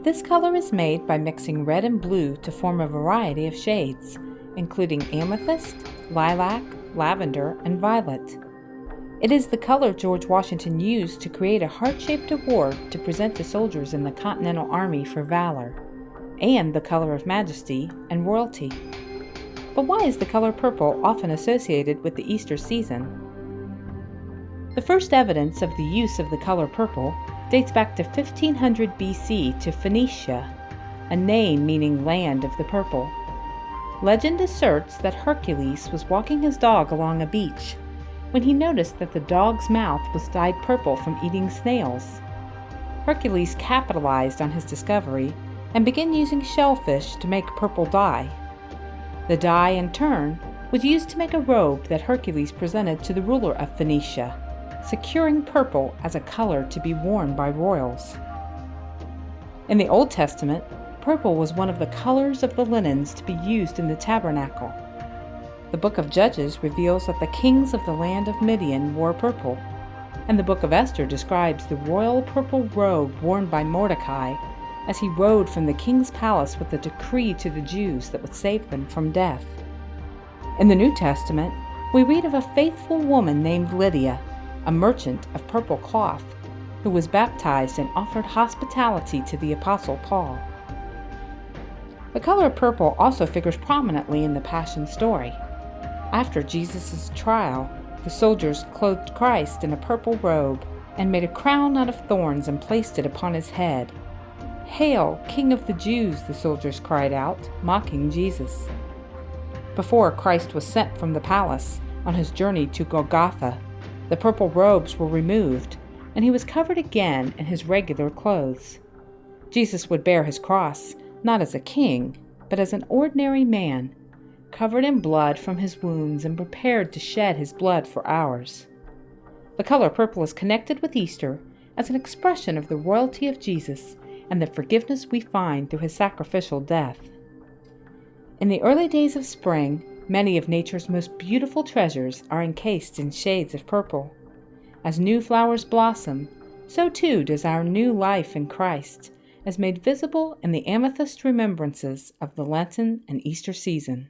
This color is made by mixing red and blue to form a variety of shades, including amethyst, lilac, lavender, and violet. It is the color George Washington used to create a heart-shaped award to present to soldiers in the Continental Army for valor, and the color of majesty and royalty. But why is the color purple often associated with the Easter season? The first evidence of the use of the color purple dates back to 1500 BC to Phoenicia, a name meaning land of the purple. Legend asserts that Hercules was walking his dog along a beach when he noticed that the dog's mouth was dyed purple from eating snails. Hercules capitalized on his discovery and began using shellfish to make purple dye. The dye, in turn, was used to make a robe that Hercules presented to the ruler of Phoenicia, securing purple as a color to be worn by royals. In the Old Testament, purple was one of the colors of the linens to be used in the tabernacle. The book of Judges reveals that the kings of the land of Midian wore purple, and the book of Esther describes the royal purple robe worn by Mordecai as he rode from the king's palace with a decree to the Jews that would save them from death. In the New Testament, we read of a faithful woman named Lydia, a merchant of purple cloth, who was baptized and offered hospitality to the Apostle Paul. The color purple also figures prominently in the Passion story. After Jesus' trial, the soldiers clothed Christ in a purple robe and made a crown out of thorns and placed it upon his head. "Hail, King of the Jews!" the soldiers cried out, mocking Jesus. Before Christ was sent from the palace on his journey to Golgotha, the purple robes were removed, and he was covered again in his regular clothes. Jesus would bear his cross, not as a king, but as an ordinary man, covered in blood from his wounds and prepared to shed his blood for ours. The color purple is connected with Easter as an expression of the royalty of Jesus and the forgiveness we find through his sacrificial death. In the early days of spring, many of nature's most beautiful treasures are encased in shades of purple. As new flowers blossom, so too does our new life in Christ, as made visible in the amethyst remembrances of the Lenten and Easter season.